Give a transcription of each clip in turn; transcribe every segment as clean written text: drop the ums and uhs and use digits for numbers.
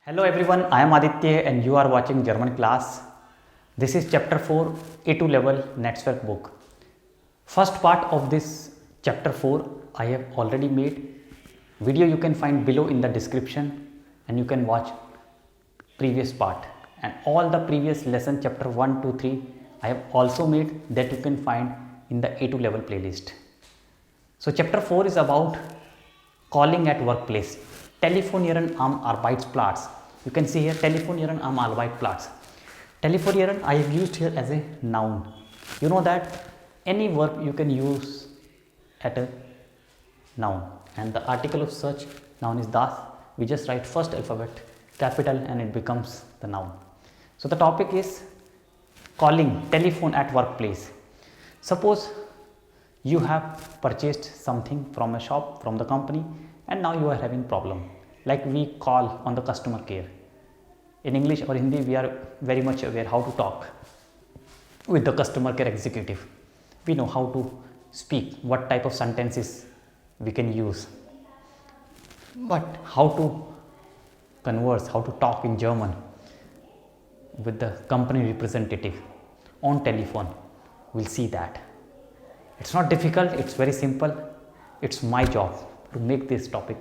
Hello everyone, I am Aditya and you are watching Germanclass. This is chapter 4 A2 level network book. First part of this chapter 4 I have already made. Video you can find below in the description and you can watch previous part. And all the previous lesson chapter 1, 2, 3 I have also made that you can find in the A2 level playlist. So chapter 4 is about calling at workplace. Telefonieren am Arbeitsplatz. You can see here Telefonieren am Arbeitsplatz. Telefonieren I have used here as a noun. You know that any verb you can use at a noun, and the article of such noun is das. We just write first alphabet capital and it becomes the noun. So the topic is calling telephone at workplace. Suppose you have purchased something from a shop, from the company, and now you are having problem, like we call on the customer care. In English or Hindi we are very much aware how to talk with the customer care executive. We know how to speak, what type of sentences we can use, but how to converse, how to talk in German with the company representative on telephone, we'll see that. It's not difficult, it's very simple. It's my job to make this topic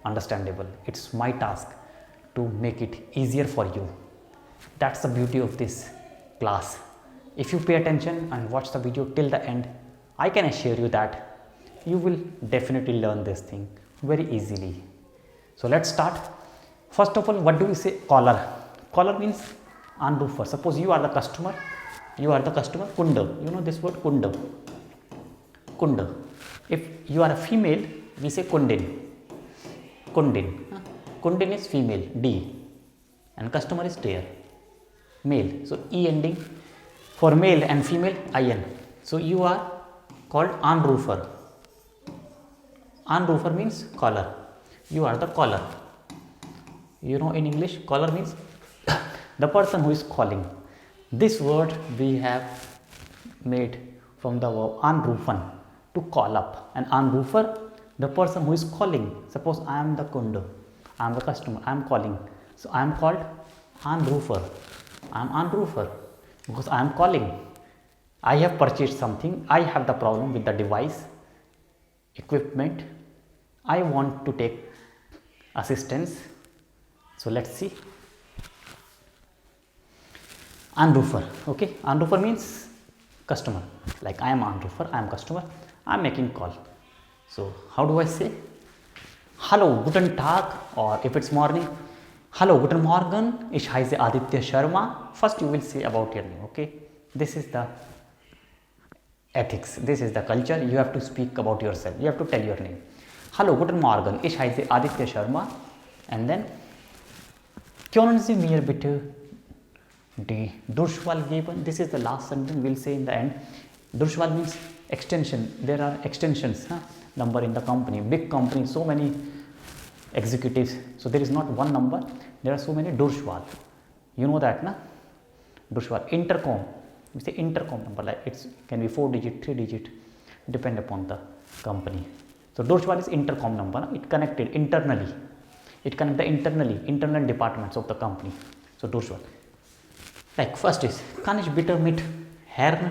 understandable. It's my task to make it easier for you. That's the beauty of this class. If you pay attention and watch the video till the end, I can assure you that you will definitely learn this thing very easily. So let's start. First of all, what do we say? Caller. Caller means anrufer. Suppose you are the customer, Kunde. You know this word Kunde. Kunde. If you are a female, we say Kundin. Kundin is female, D, and customer is der, male. So E ending for male and female, IN. So you are called Anrufer. Anrufer means caller. You are the caller. You know in English, caller means the person who is calling. This word we have made from the verb anrufen, to call up. And anrufer, the person who is calling. Suppose I am the Kunde, I am the customer, I am calling. So I am called anrufer. I am anrufer because I am calling. I have purchased something. I have the problem with the device, equipment. I want to take assistance. So let's see. Anrufer. Okay, anrufer means customer. Like I am anrufer, I am customer, I am making call. So how do I say? Hallo, guten Tag, or if it's morning, Hallo, guten Morgen, ich heiße Aditya Sharma. First you will say about your name, okay? This is the ethics, this is the culture. You have to speak about yourself, you have to tell your name. Hallo, guten Morgen, ich heiße Aditya Sharma. And then, können Sie mir bitte die Durchwahl geben? This is the last sentence we'll say in the end. Durchwahl means extension. There are extensions, number in the company, big company, so many executives. So there is not one number, there are so many Durchwahl. You know that, na? Durchwahl. Intercom. We say intercom number, like it can be 4 digit, 3 digit, depend upon the company. So Durchwahl is intercom number. It connected internally. It connect the internal departments of the company. So Durchwahl. Like first is, kann ich bitte mit Herrn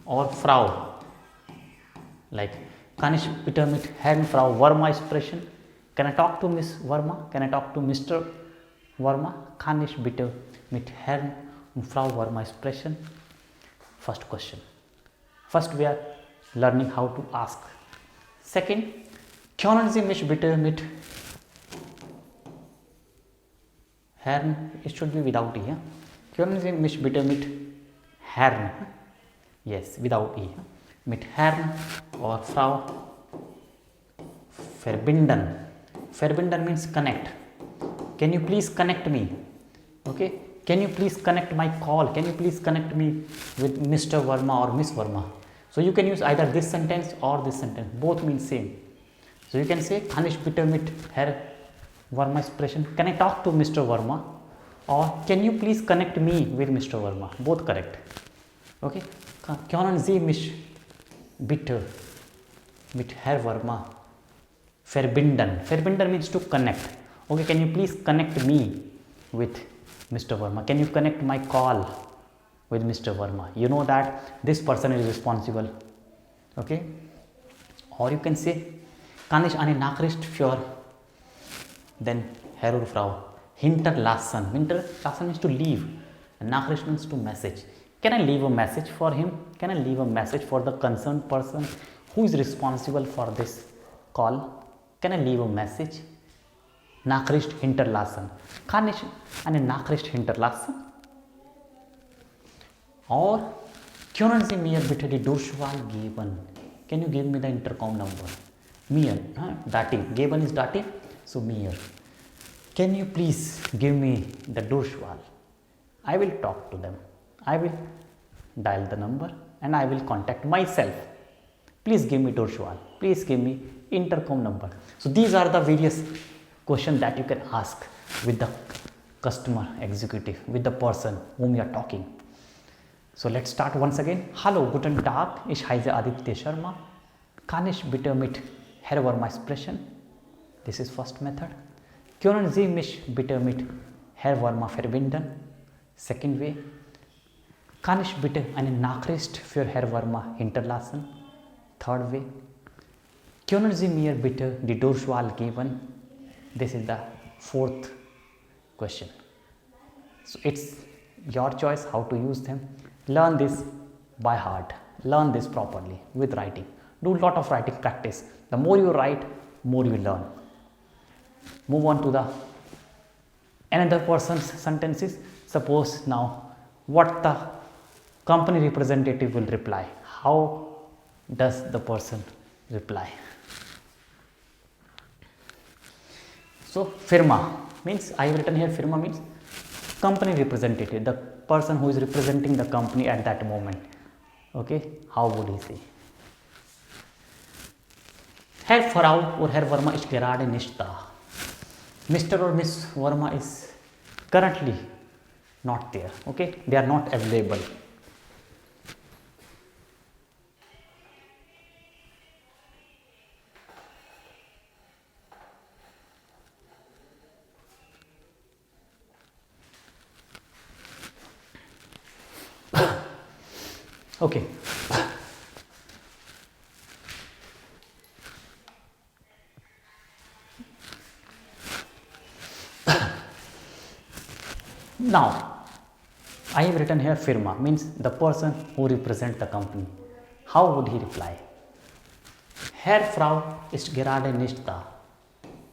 or Frau? Like, kann ich bitte mit Herrn, Frau Verma sprechen? Can I talk to Miss Verma? Can I talk to Mr. Verma? Kann ich bitte mit Herrn und Frau Verma sprechen? First question. First we are learning how to ask. Second, können Sie mich bitte mit Herrn, it should be without E. Können Sie mich bitte mit Herrn? Yes, without E. Mit Herrn or Frau verbinden. Verbinden means connect. Can you please connect me? Okay. Can you please connect my call? Can you please connect me with Mr. Verma or Miss Verma? So you can use either this sentence or this sentence. Both mean same. So you can say, kann ich bitte mit Herr Verma sprechen? Can I talk to Mr. Verma? Or can you please connect me with Mr. Verma? Both correct. Okay. Können Sie mich bitte mit Herr Verma Verbinden. Verbinden means to connect. Okay, can you please connect me with Mr. Verma? Can you connect my call with Mr. Verma? You know that this person is responsible. Okay, or you can say, kann ich eine Nachricht für then Herr oder Frau hinterlassen. Hinterlassen means to leave, and Nachricht means to message. Can I leave a message for him? Can I leave a message for the concerned person who is responsible for this call? Can I leave a message? Nachricht hinterlassen. Kann ich eine Nachricht hinterlassen? Or können Sie mir bitte die Durchwahl geben? Can you give me the intercom number? Mir, Dativ. Geben is Dativ, so mir. Can you please give me the Durchwahl? I will talk to them. I will dial the number and I will contact myself. Please give me Durchwahl. Please give me intercom number. So these are the various questions that you can ask with the customer executive, with the person whom you are talking. So let's start once again. Hallo, guten Tag, ich heiße Aditya Sharma. Kann ich bitte mit Herr Verma sprechen? This is first method. Können Sie mich bitte mit Herr Verma verbinden? Second way. Kann ich bitte eine Nachricht für Herr Verma hinterlassen? Third way. Können Sie mir bitte die Durchwahl geben? This is the fourth question. So it's your choice how to use them. Learn this by heart. Learn this properly with writing. Do a lot of writing practice. The more you write, more you learn. Move on to the another person's sentences. Suppose now what the company representative will reply. How does the person reply? So firma means, I have written here firma means company representative, the person who is representing the company at that moment. Okay, how would he say? Herr Frau or Herr Verma ist gerade nicht da. Mr. or Miss Verma is currently not there. Okay, they are not available. Okay. Now, I have written here firma means the person who represents the company. How would he reply? Herr Frau ist gerade nicht da.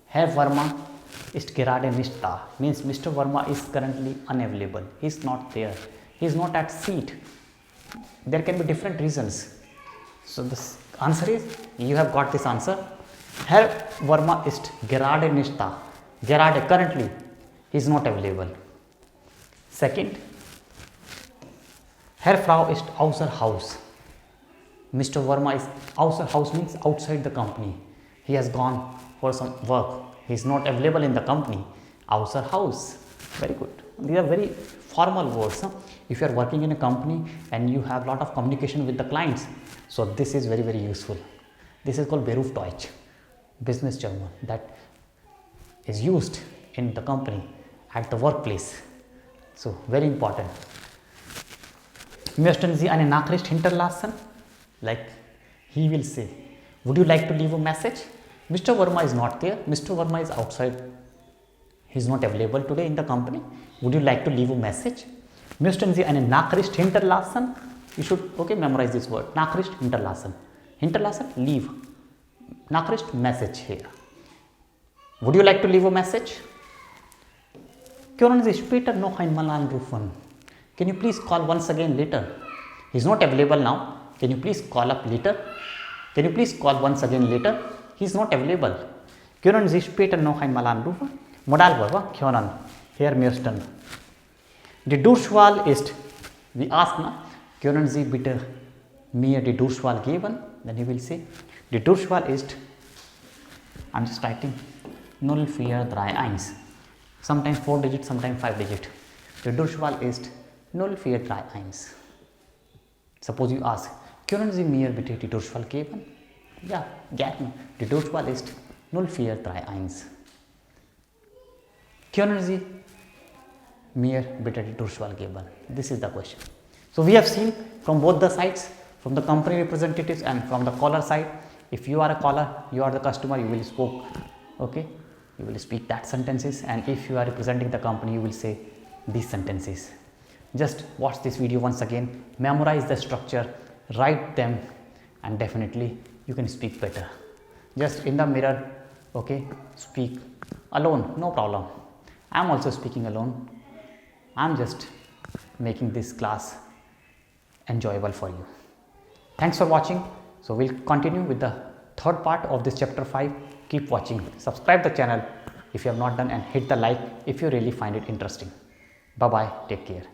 Herr Verma ist gerade nicht da means Mr. Verma is currently unavailable. He is not there. He is not at seat. There can be different reasons. So the answer is, you have got this answer. Herr Verma ist gerade nicht da. Gerade, currently, he is not available. Second, Herr Frau ist außer Haus. Mr. Verma is außer Haus means outside the company. He has gone for some work. He is not available in the company. Außer Haus. Very good. These are very formal words. Huh? If you are working in a company and you have lot of communication with the clients, so this is very useful. This is called Berufsdeutsch, business German, that is used in the company at the workplace. So very important. Möchten Sie eine Nachricht hinterlassen? Like he will say, would you like to leave a message? Mr. Verma is not there. Mr. Verma is outside. He is not available today in the company. Would you like to leave a message? Möchten Sie eine Nachricht hinterlassen? You should memorize this word. Nachricht hinterlassen. Hinterlassen, leave. Nachricht, message here. Would you like to leave a message? Können Sie später noch einmal anrufen? Can you please call once again later? He is not available now. Can you please call up later? Can you please call once again later? He is not available. Können Sie später noch einmal anrufen? Modalverb, können. Here möchten. Die Durchwahl ist, we ask na, können Sie bitte mir die Durchwahl geben? Then he will say, die Durchwahl ist, I'm just writing, 0431. Sometimes 4 digit, sometimes 5 digit. Die Durchwahl ist 0431. Suppose you ask, können Sie mir bitte die Durchwahl geben? Ja, gerne. Die Durchwahl ist 043 1. Können Sie mir bitte die Durchwahl geben? This is the question. So we have seen from both the sides, from the company representatives and from the caller side. If you are a caller, you are the customer, you will spoke, okay, you will speak that sentences, and if you are representing the company, you will say these sentences. Just watch this video once again, memorize the structure, write them, and definitely you can speak better. Just in the mirror, okay, speak alone, no problem. I am also speaking alone. I am just making this class enjoyable for you. Thanks for watching. So we'll continue with the third part of this chapter 5. Keep watching. Subscribe the channel if you have not done, and hit the like if you really find it interesting. Bye bye. Take care.